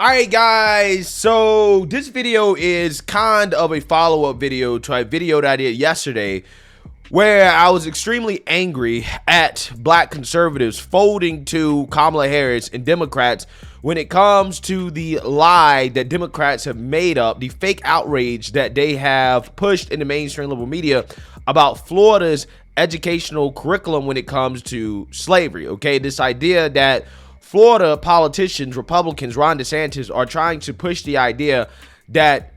Alright guys, so this video is kind of a follow-up video to a video that I did yesterday where I was extremely angry at black conservatives folding to Kamala Harris and Democrats when it comes to the lie that Democrats have made up, the fake outrage that they have pushed in the mainstream liberal media about Florida's educational curriculum when it comes to slavery. Okay, this idea that Florida politicians, Republicans, Ron DeSantis, are trying to push the idea that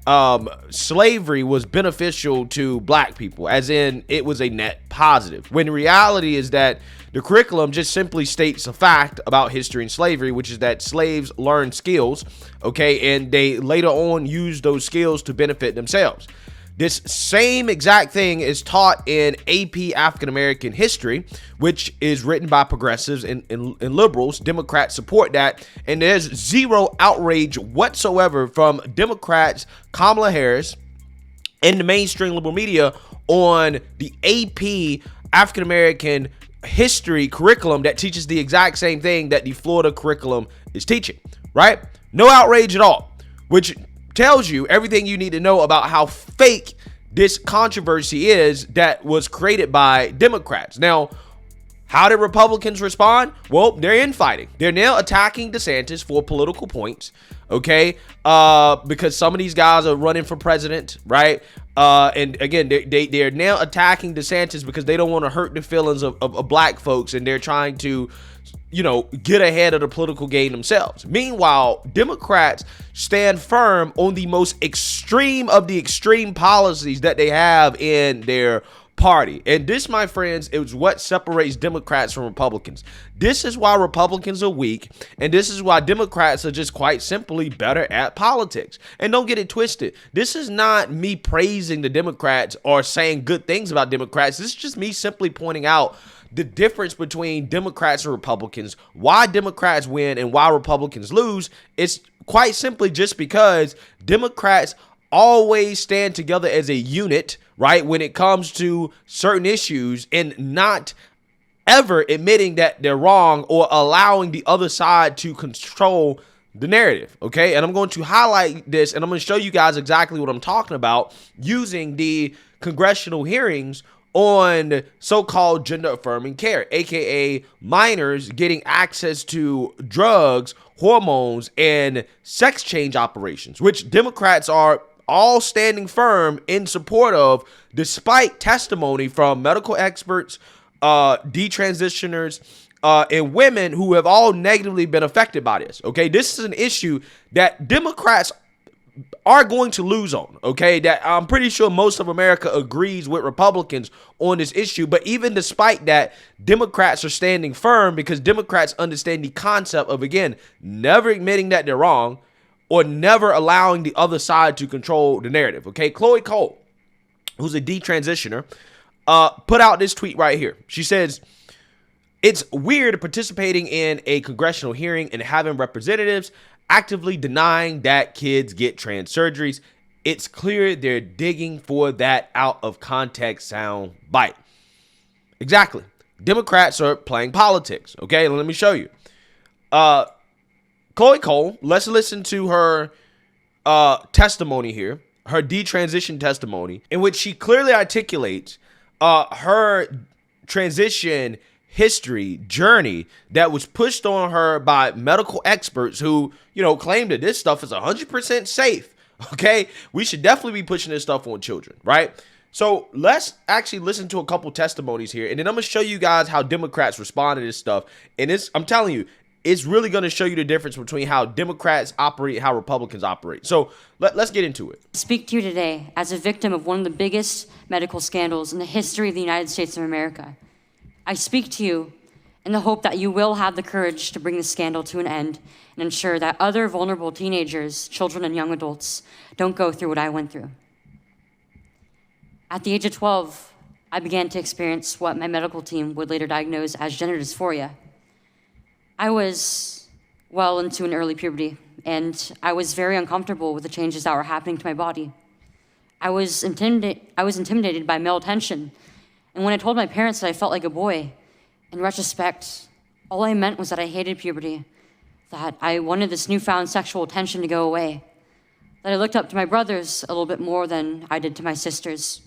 slavery was beneficial to black people, as in it was a net positive, when the reality is that the curriculum just simply states a fact about history and slavery, which is that slaves learned skills, okay, and they later on used those skills to benefit themselves. This same exact thing is taught in AP African American history, which is written by progressives and liberals. Democrats support that, and there's zero outrage whatsoever from Democrats, Kamala Harris, and the mainstream liberal media on the AP African American history curriculum that teaches the exact same thing that the Florida curriculum is teaching, right? No outrage at all, which tells you everything you need to know about how fake this controversy is that was created by Democrats. Now, how did Republicans respond? Well, they're infighting. They're now attacking DeSantis for political points, okay? Because some of these guys are running for president, right? And again, they're now attacking DeSantis because they don't want to hurt the feelings of black folks, and they're trying to, get ahead of the political game themselves. Meanwhile, Democrats stand firm on the most extreme of the extreme policies that they have in their party. And this, my friends, is what separates Democrats from Republicans. This is why Republicans are weak, and this is why Democrats are just quite simply better at politics. And don't get it twisted. This is not me praising the Democrats or saying good things about Democrats. This is just me simply pointing out the difference between Democrats and Republicans, why Democrats win and why Republicans lose. It's quite simply just because Democrats always stand together as a unit, right, when it comes to certain issues, and not ever admitting that they're wrong or allowing the other side to control the narrative, okay? And I'm going to highlight this, and I'm going to show you guys exactly what I'm talking about using the congressional hearings on so-called gender-affirming care, aka minors getting access to drugs, hormones, and sex change operations, which Democrats are all standing firm in support of, despite testimony from medical experts, detransitioners, and women who have all negatively been affected by this. Okay, this is an issue that Democrats are going to lose on, okay, that I'm pretty sure most of America agrees with Republicans on this issue. But even despite that, Democrats are standing firm because Democrats understand the concept of, again, never admitting that they're wrong or never allowing the other side to control the narrative, okay? Chloe Cole, who's a detransitioner, put out this tweet right here. She says, "It's weird participating in a congressional hearing and having representatives actively denying that kids get trans surgeries. It's clear they're digging for that out of context sound bite." Exactly. Democrats are playing politics. Okay, let me show you. Chloe Cole, let's listen to her testimony here, her detransition testimony, in which she clearly articulates her transition history journey that was pushed on her by medical experts who, claim that this stuff is 100% safe. Okay, we should definitely be pushing this stuff on children, right? So let's actually listen to a couple testimonies here, and then I'm gonna show you guys how Democrats respond to this stuff. And I'm telling you, it's really gonna show you the difference between how Democrats operate and how Republicans operate. So let's get into it. I speak to you today as a victim of one of the biggest medical scandals in the history of the United States of America. I speak to you in the hope that you will have the courage to bring the scandal to an end and ensure that other vulnerable teenagers, children, and young adults don't go through what I went through. At the age of 12, I began to experience what my medical team would later diagnose as gender dysphoria. I was well into an early puberty, and I was very uncomfortable with the changes that were happening to my body. I was intimidated by male attention. And when I told my parents that I felt like a boy, in retrospect, all I meant was that I hated puberty, that I wanted this newfound sexual tension to go away, that I looked up to my brothers a little bit more than I did to my sisters.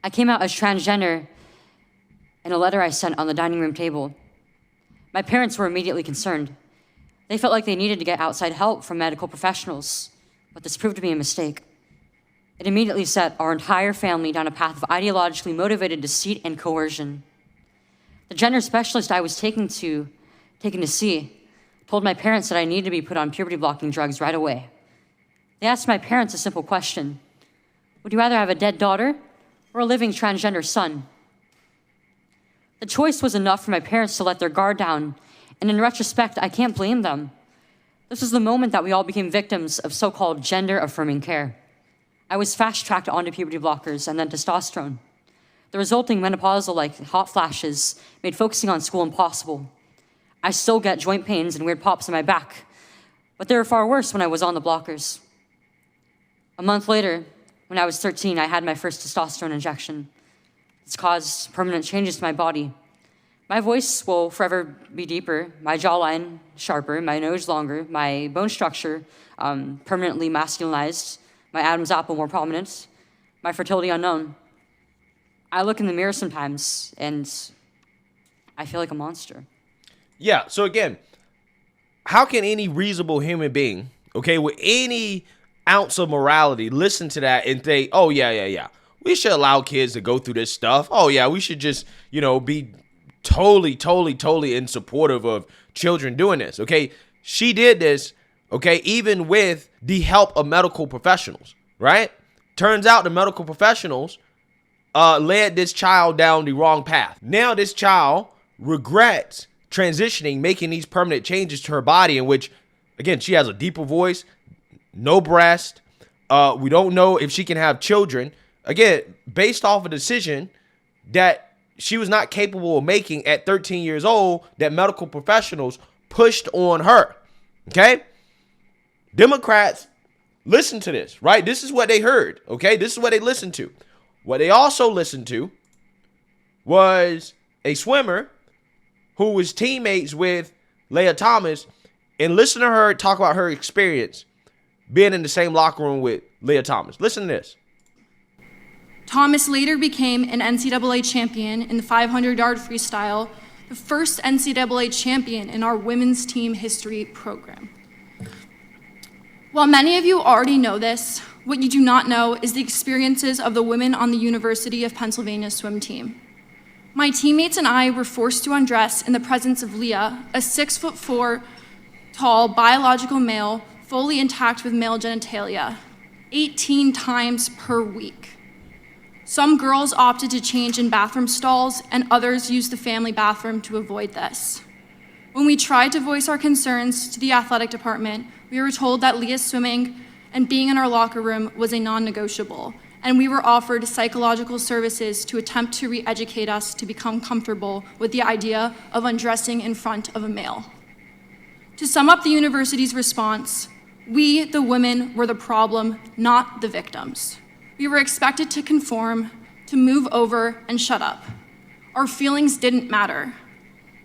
I came out as transgender in a letter I sent on the dining room table. My parents were immediately concerned. They felt like they needed to get outside help from medical professionals, but this proved to be a mistake. It immediately set our entire family down a path of ideologically motivated deceit and coercion. The gender specialist I was taken to see told my parents that I needed to be put on puberty-blocking drugs right away. They asked my parents a simple question: would you rather have a dead daughter or a living transgender son? The choice was enough for my parents to let their guard down, and in retrospect, I can't blame them. This was the moment that we all became victims of so-called gender-affirming care. I was fast-tracked onto puberty blockers and then testosterone. The resulting menopausal-like hot flashes made focusing on school impossible. I still get joint pains and weird pops in my back, but they were far worse when I was on the blockers. A month later, when I was 13, I had my first testosterone injection. It's caused permanent changes to my body. My voice will forever be deeper, my jawline sharper, my nose longer, my bone structure permanently masculinized, my Adam's apple more prominent, my fertility unknown. I look in the mirror sometimes and I feel like a monster. Yeah, so again, how can any reasonable human being, okay, with any ounce of morality listen to that and think, oh, yeah, we should allow kids to go through this stuff. Oh, yeah, we should just, be totally in supportive of children doing this, okay? She did this, okay, even with the help of medical professionals, right? Turns out the medical professionals led this child down the wrong path. Now this child regrets transitioning, making these permanent changes to her body in which, again, she has a deeper voice, no breast. We don't know if she can have children. Again, based off a decision that she was not capable of making at 13 years old that medical professionals pushed on her. Okay? Democrats, listen to this, right? This is what they heard. Okay? This is what they listened to. What they also listened to was a swimmer who was teammates with Leah Thomas, and listen to her talk about her experience being in the same locker room with Leah Thomas. Listen to this. Thomas later became an NCAA champion in the 500-yard freestyle, the first NCAA champion in our women's team history program. While many of you already know this, what you do not know is the experiences of the women on the University of Pennsylvania swim team. My teammates and I were forced to undress in the presence of Leah, a 6'4" tall biological male, fully intact with male genitalia, 18 times per week. Some girls opted to change in bathroom stalls, and others used the family bathroom to avoid this. When we tried to voice our concerns to the athletic department, we were told that Leah's swimming and being in our locker room was a non-negotiable, and we were offered psychological services to attempt to re-educate us to become comfortable with the idea of undressing in front of a male. To sum up the university's response, we, the women, were the problem, not the victims. We were expected to conform, to move over, and shut up. Our feelings didn't matter.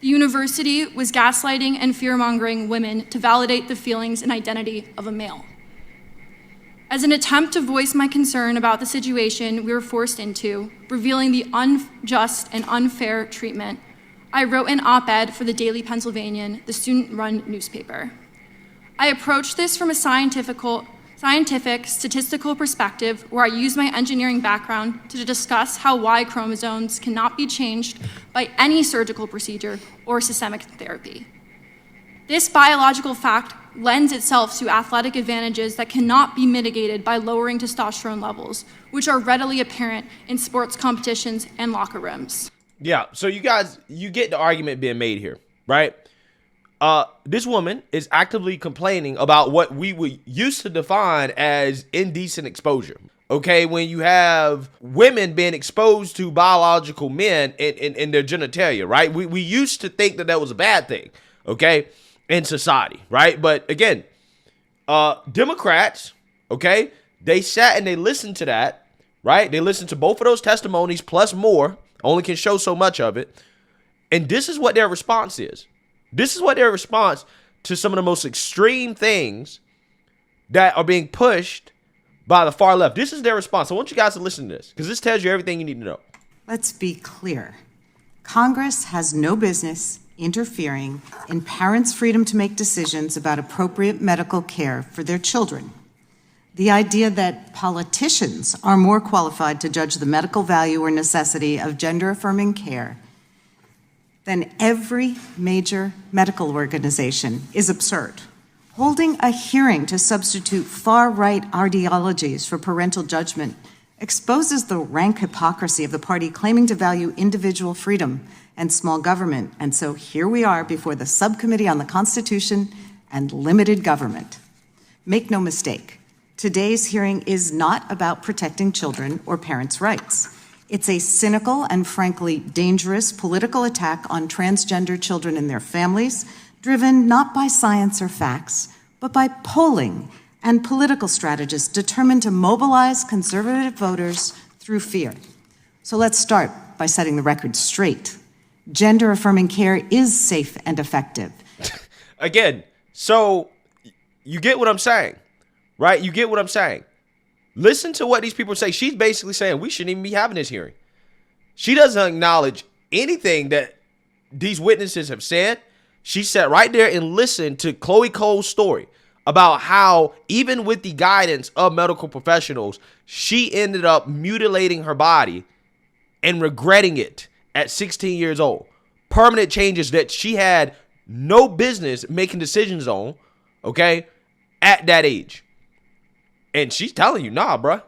The university was gaslighting and fear-mongering women to validate the feelings and identity of a male. As an attempt to voice my concern about the situation we were forced into, revealing the unjust and unfair treatment, I wrote an op-ed for the Daily Pennsylvanian, the student-run newspaper. I approached this from a scientific, statistical perspective where I use my engineering background to discuss how Y chromosomes cannot be changed by any surgical procedure or systemic therapy. This biological fact lends itself to athletic advantages that cannot be mitigated by lowering testosterone levels, which are readily apparent in sports competitions and locker rooms. Yeah, so you guys, you get the argument being made here, right? This woman is actively complaining about what we would used to define as indecent exposure. Okay, when you have women being exposed to biological men in their genitalia, right? We used to think that that was a bad thing, okay, in society, right? But again, Democrats, okay, they sat and they listened to that, right? They listened to both of those testimonies plus more, only can show so much of it. And this is what their response is. This is what their response to some of the most extreme things that are being pushed by the far left. This is their response. I want you guys to listen to this because this tells you everything you need to know. Let's be clear. Congress has no business interfering in parents' freedom to make decisions about appropriate medical care for their children. The idea that politicians are more qualified to judge the medical value or necessity of gender-affirming care than every major medical organization is absurd. Holding a hearing to substitute far-right ideologies for parental judgment exposes the rank hypocrisy of the party claiming to value individual freedom and small government. And so here we are before the Subcommittee on the Constitution and Limited Government. Make no mistake, today's hearing is not about protecting children or parents' rights. It's a cynical and frankly dangerous political attack on transgender children and their families, driven not by science or facts, but by polling and political strategists determined to mobilize conservative voters through fear. So let's start by setting the record straight. Gender-affirming care is safe and effective. Again, so you get what I'm saying, right? You get what I'm saying. Listen to what these people say. She's basically saying we shouldn't even be having this hearing. She doesn't acknowledge anything that these witnesses have said. She sat right there and listened to Chloe Cole's story about how even with the guidance of medical professionals, she ended up mutilating her body and regretting it at 16 years old. Permanent changes that she had no business making decisions on, okay, at that age. And she's telling you, nah, bruh.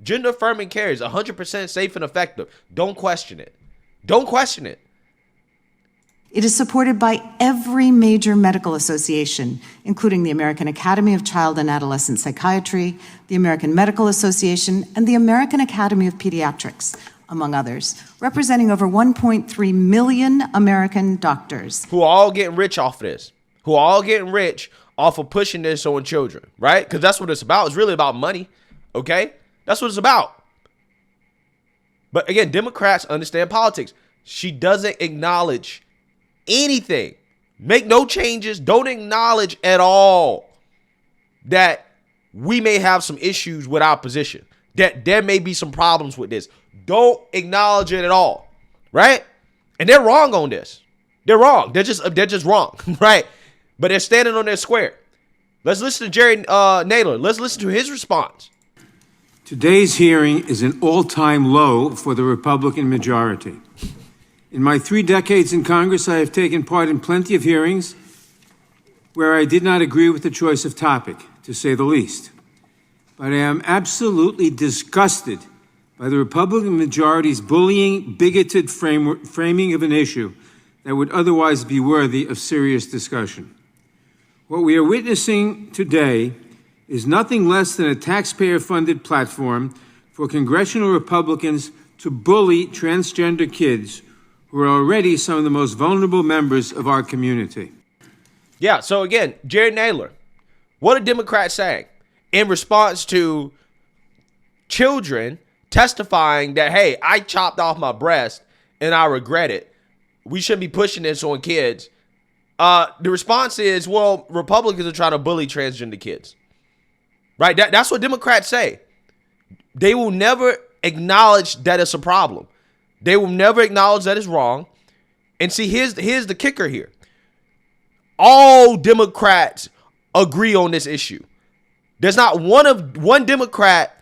Gender affirming care is 100% safe and effective. Don't question it. Don't question it. It is supported by every major medical association, including the American Academy of Child and Adolescent Psychiatry, the American Medical Association, and the American Academy of Pediatrics, among others, representing over 1.3 million American doctors. Who are all getting rich off of this. Who are all getting rich off of pushing this on children, right? Because that's what it's about. It's really about money, okay? That's what it's about. But again, Democrats understand politics. She doesn't acknowledge anything. Make no changes. Don't acknowledge at all that we may have some issues with our position. That there may be some problems with this. Don't acknowledge it at all, right? And they're wrong on this. They're wrong. They're just wrong, right? But they're standing on their square. Let's listen to Jerry Nadler. Let's listen to his response. Today's hearing is an all-time low for the Republican majority. In my 3 decades in Congress, I have taken part in plenty of hearings where I did not agree with the choice of topic, to say the least. But I am absolutely disgusted by the Republican majority's bullying, bigoted framing of an issue that would otherwise be worthy of serious discussion. What we are witnessing today is nothing less than a taxpayer-funded platform for congressional Republicans to bully transgender kids who are already some of the most vulnerable members of our community. Yeah, so again, Jerry Nadler, what are Democrats saying in response to children testifying that, hey, I chopped off my breast and I regret it. We shouldn't be pushing this on kids. The response is, well, Republicans are trying to bully transgender kids. Right? That's what Democrats say. They will never acknowledge that it's a problem. They will never acknowledge that it's wrong. And see, here's the kicker here. All Democrats agree on this issue. There's not one Democrat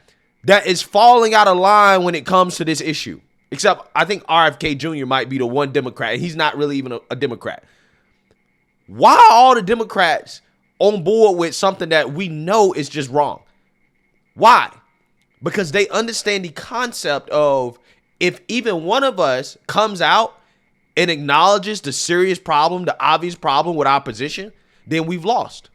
that is falling out of line when it comes to this issue. Except I think RFK Jr. might be the one Democrat. He's not really even a Democrat. Why are all the Democrats on board with something that we know is just wrong? Why? Because they understand the concept of if even one of us comes out and acknowledges the serious problem, the obvious problem with our position, then we've lost.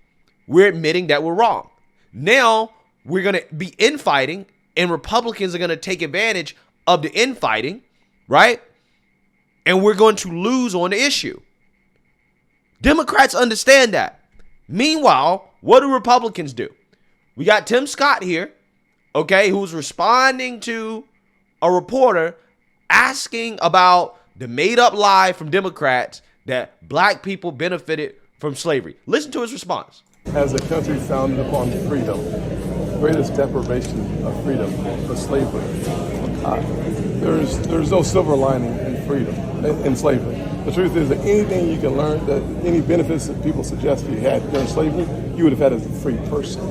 We're admitting that we're wrong. Now we're going to be infighting, and Republicans are going to take advantage of the infighting, right? And we're going to lose on the issue. Democrats understand that. Meanwhile, what do Republicans do? We got Tim Scott here, okay, who's responding to a reporter asking about the made-up lie from Democrats that black people benefited from slavery. Listen to his response. As a country founded upon freedom, greatest deprivation of freedom was slavery. There's no silver lining in freedom, in slavery. The truth is that anything you can learn, that any benefits that people suggest you had during slavery, you would have had as a free person.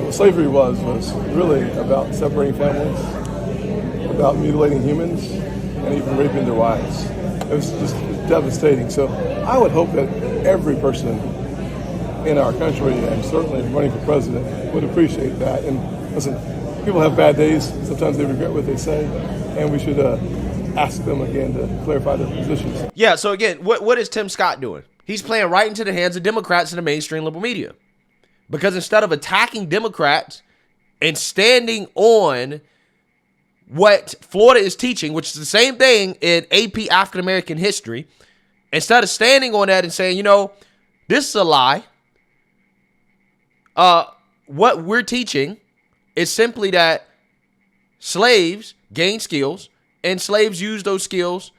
What slavery was really about separating families, about mutilating humans, and even raping their wives. It was just devastating. So I would hope that every person in our country, and certainly running for president, would appreciate that. And listen, people have bad days. Sometimes they regret what they say, and we should ask them again to clarify their positions. Yeah, so again, what is Tim Scott doing? He's playing right into the hands of Democrats and the mainstream liberal media. Because instead of attacking Democrats and standing on what Florida is teaching, which is the same thing in AP African American history, instead of standing on that and saying, this is a lie, what we're teaching is simply that slaves gain skills and slaves use those skills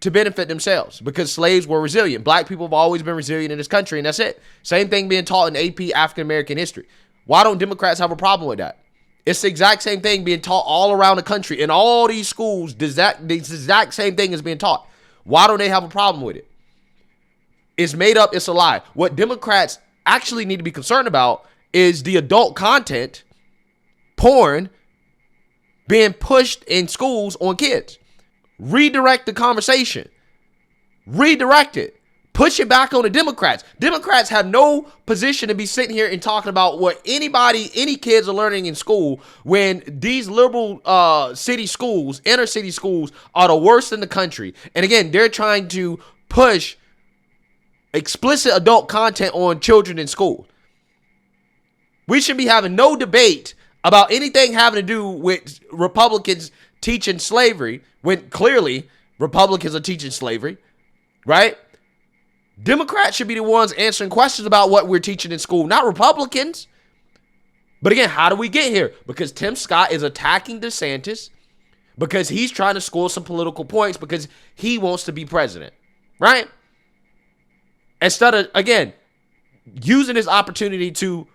to benefit themselves because slaves were resilient. Black people have always been resilient in this country, and that's it. Same thing being taught in AP African American history. Why don't Democrats have a problem with that? It's the exact same thing being taught all around the country. In all these schools, the exact same thing is being taught. Why don't they have a problem with it? It's made up. It's a lie. What Democrats actually need to be concerned about is the adult content, porn, being pushed in schools on kids. Redirect the conversation. Redirect it. Push it back on the Democrats. Democrats have no position to be sitting here and talking about what any kids are learning in school when these liberal city schools, inner city schools, are the worst in the country. And again, they're trying to push explicit adult content on children in school. We should be having no debate about anything having to do with Republicans teaching slavery when clearly Republicans are teaching slavery, right? Democrats should be the ones answering questions about what we're teaching in school, not Republicans. But again, how do we get here? Because Tim Scott is attacking DeSantis because he's trying to score some political points because he wants to be president, right? Instead of, again, using this opportunity to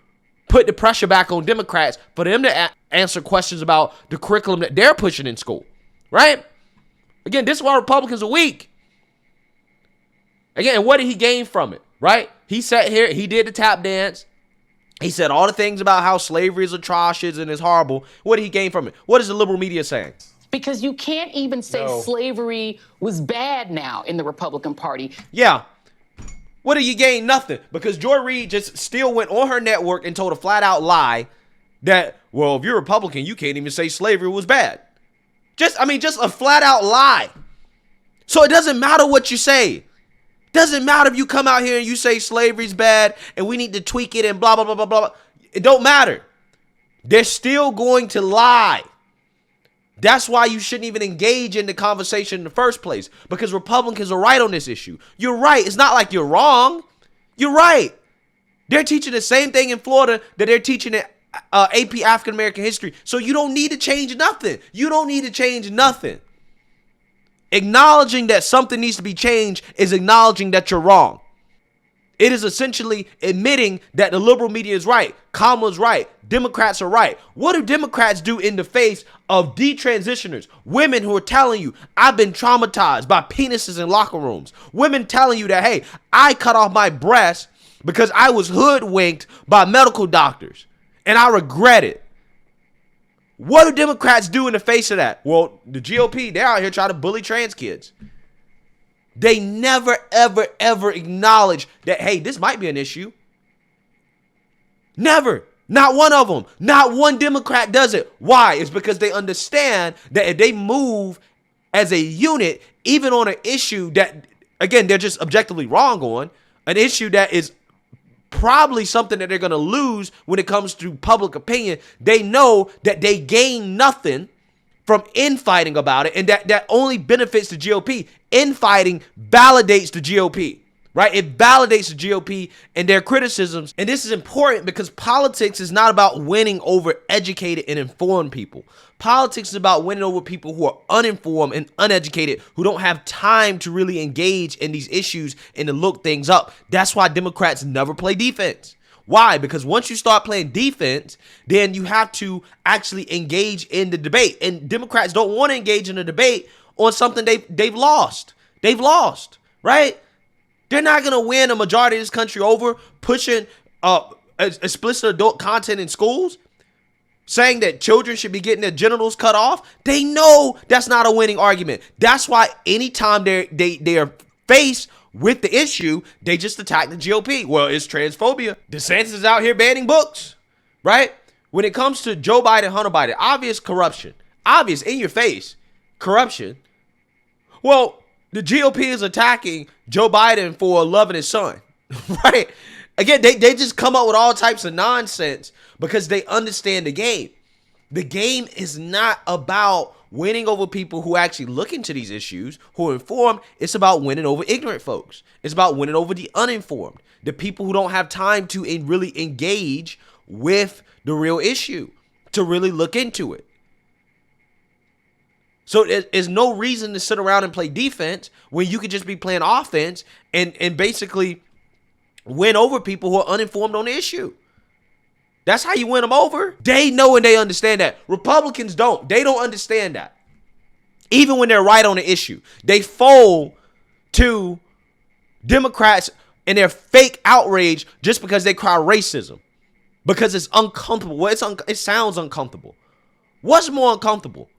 put the pressure back on Democrats for them to answer questions about the curriculum that they're pushing in school, right? Again, this is why Republicans are weak. Again, what did he gain from it, right? He sat here, he did the tap dance. He said all the things about how slavery is atrocious and is horrible. What did he gain from it? What is the liberal media saying? Because you can't even say slavery was bad now in the Republican Party. Yeah. What did you gain? Nothing. Because Joy Reid just still went on her network and told a flat out lie that, well, if you're a Republican, you can't even say slavery was bad. Just a flat out lie. So it doesn't matter what you say. Doesn't matter if you come out here and you say slavery's bad and we need to tweak it and blah, blah, blah, blah, blah. It don't matter. They're still going to lie. That's why you shouldn't even engage in the conversation in the first place, because Republicans are right on this issue. You're right. It's not like you're wrong. You're right. They're teaching the same thing in Florida that they're teaching in AP African American history. So you don't need to change nothing. You don't need to change nothing. Acknowledging that something needs to be changed is acknowledging that you're wrong. It is essentially admitting that the liberal media is right. Kamala's right. Democrats are right. What do Democrats do in the face of detransitioners? Women who are telling you, I've been traumatized by penises in locker rooms. Women telling you that, hey, I cut off my breast because I was hoodwinked by medical doctors and I regret it. What do Democrats do in the face of that? Well, the GOP, they're out here trying to bully trans kids. They never, ever, ever acknowledge that, hey, this might be an issue. Never. Not one of them. Not one Democrat does it. Why? It's because they understand that if they move as a unit, even on an issue that, again, they're just objectively wrong on, an issue that is probably something that they're going to lose when it comes to public opinion, they know that they gain nothing from infighting about it, and that only benefits the GOP. Infighting validates the GOP, right? It validates the GOP and their criticisms. And this is important because politics is not about winning over educated and informed people. Politics is about winning over people who are uninformed and uneducated, who don't have time to really engage in these issues and to look things up. That's why Democrats never play defense. Why? Because once you start playing defense, then you have to actually engage in the debate. And Democrats don't want to engage in a debate on something they've lost. They've lost, right? They're not going to win a majority of this country over pushing explicit adult content in schools, saying that children should be getting their genitals cut off. They know that's not a winning argument. That's why anytime they are faced with the issue, they just attack the GOP. Well, it's transphobia. DeSantis is out here banning books, right? When it comes to Joe Biden, Hunter Biden, obvious corruption, obvious in your face corruption. Well, the GOP is attacking Joe Biden for loving his son, right? Again, they just come up with all types of nonsense because they understand the game. The game is not about winning over people who actually look into these issues, who are informed. It's about winning over ignorant folks. It's about winning over the uninformed, the people who don't have time to really engage with the real issue, to really look into it. So there's no reason to sit around and play defense when you could just be playing offense and basically win over people who are uninformed on the issue. That's how you win them over. They know and they understand that. Republicans don't. They don't understand that. Even when they're right on the issue, they fold to Democrats and their fake outrage just because they cry racism. Because it's uncomfortable. Well, it sounds uncomfortable. What's more uncomfortable?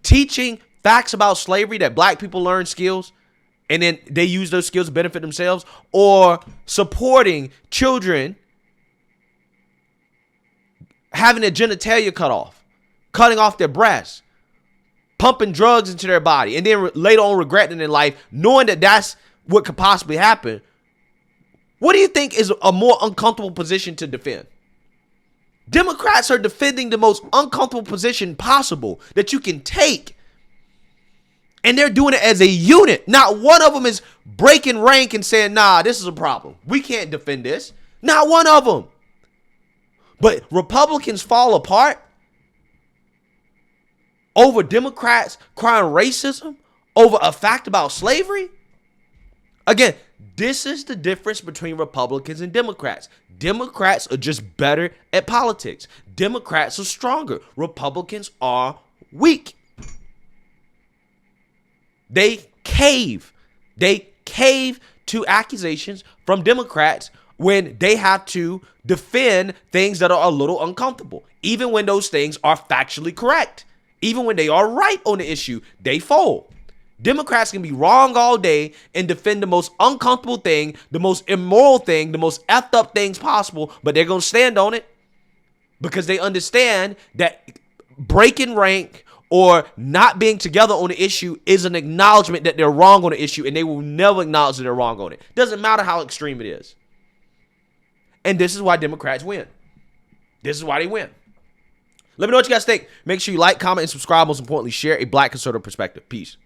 Teaching facts about slavery that black people learn skills and then they use those skills to benefit themselves, or supporting children having their genitalia cut off, cutting off their breasts, pumping drugs into their body, and then later on regretting in life, knowing that that's what could possibly happen. What do you think is a more uncomfortable position to defend? Democrats are defending the most uncomfortable position possible that you can take. And they're doing it as a unit. Not one of them is breaking rank and saying, nah, this is a problem. We can't defend this. Not one of them. But Republicans fall apart over Democrats crying racism over a fact about slavery. Again, this is the difference between Republicans and Democrats. Democrats are just better at politics. Democrats are stronger. Republicans are weak. They cave. They cave to accusations from Democrats when they have to defend things that are a little uncomfortable. Even when those things are factually correct. Even when they are right on the issue, they fold. Democrats can be wrong all day and defend the most uncomfortable thing, the most immoral thing, the most effed up things possible, but they're going to stand on it because they understand that breaking rank or not being together on the issue is an acknowledgement that they're wrong on the issue, and they will never acknowledge that they're wrong on it. Doesn't matter how extreme it is. And this is why Democrats win. This is why they win. Let me know what you guys think. Make sure you like, comment, and subscribe. Most importantly, share a Black conservative perspective. Peace.